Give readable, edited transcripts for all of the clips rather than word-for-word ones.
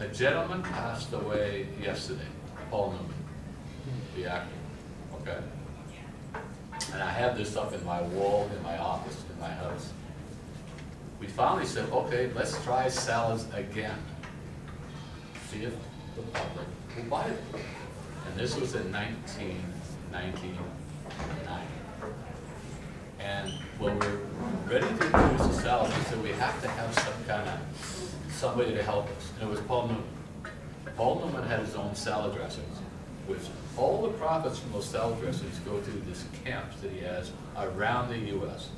A gentleman passed away yesterday, Paul Newman, the actor, okay? And I have this up in my wall, in my office, in my house. We finally said, okay, let's try salads again. See if the public will buy it. And this was in 1999. And when we were ready to introduce the salad, we said we have to have somebody to help us. And it was Paul Newman. Paul Newman had his own salad dressings, which all the profits from those salad dressings go to these camps that he has around the U.S.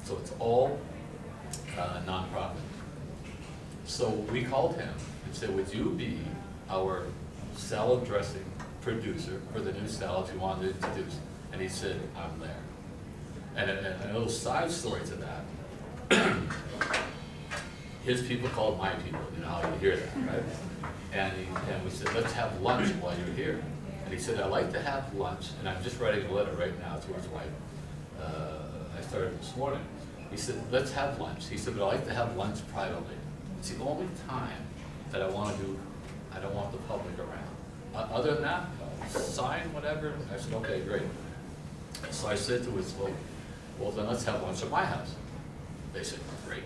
So it's all nonprofit. So we called him and said, would you be our salad dressing producer for the new salads you wanted to introduce? And he said, I'm there. And a little side story to that, his people called my people, you know how you hear that, right? And we said, let's have lunch while you're here. And he said, I'd like to have lunch, and I'm just writing a letter right now to his wife. I started this morning. He said, let's have lunch. He said, but I'd like to have lunch privately. It's the only time that I want to do, I don't want the public around. Other than that, sign whatever. I said, okay, great. So I said to his folks, well, then let's have lunch at my house. They said, great.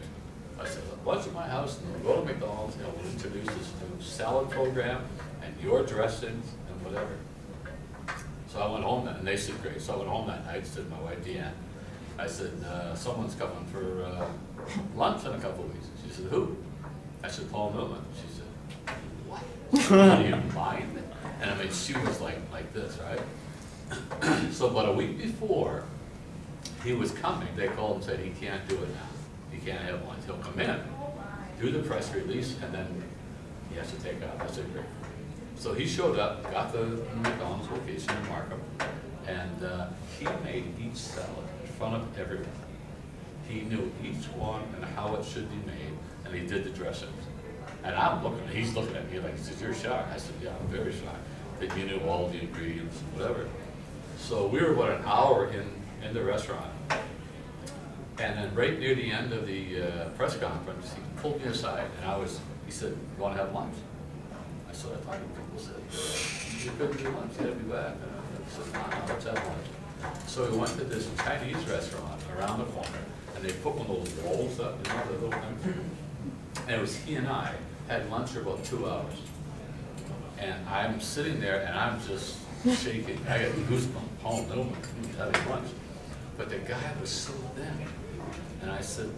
I said, lunch at my house, and we'll go to McDonald's, and we'll introduce this new salad program, and your dressings, and whatever. So I went home that, and they said, great. So I went home that night, said to my wife, Deanne, I said, someone's coming for lunch in a couple of weeks. She said, who? I said, Paul Newman. She said, what? Do you mind? And I mean, she was like this, right? So about a week before he was coming, they called and said, he can't do it now. He can't have lunch. He'll come in, do the press release, and then he has to take off. I said, great. So he showed up, got the McDonald's location in Markham, and he made each salad in front of everyone. He knew each one and how it should be made, and he did the dressings. And I'm looking, he's looking at me like, he says, you're shocked. I said, yeah, I'm very shocked that you knew all the ingredients and whatever. So we were about an hour in the restaurant. And then right near the end of the press conference, he pulled me aside, and he said, you want to have lunch? I said, I thought people said, you couldn't do lunch, you had to be back. And I said, no, let's have lunch. So we went to this Chinese restaurant around the corner, and they put one of those rolls up, you know, the little thing. And it was he and I had lunch for about 2 hours. And I'm sitting there, and I'm just shaking. I got goosebumps. Paul Newman having lunch. But the guy was so thin. And I said,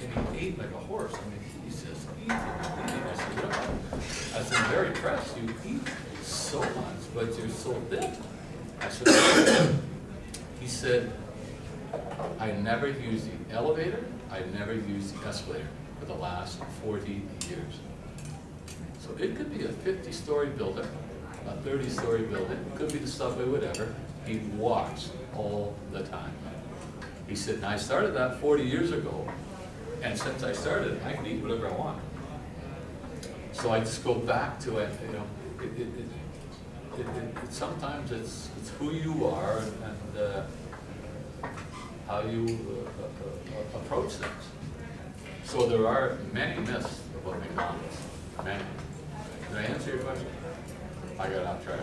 and he ate like a horse. I mean, he's just eating and eating. I said, yeah. I said, I'm very impressed. You eat so much, but you're so thin. I said, he said, I never used the elevator. I never used the escalator for the last 40 years. So it could be a 50-story building, a 30-story building, it could be the subway, whatever. He walks all the time. He said, and I started that 40 years ago, and since I started, I can eat whatever I want. So I just go back to it, you know, sometimes it's who you are and how you approach things. So there are many myths about McDonald's, many. Did I answer your question? I got off track.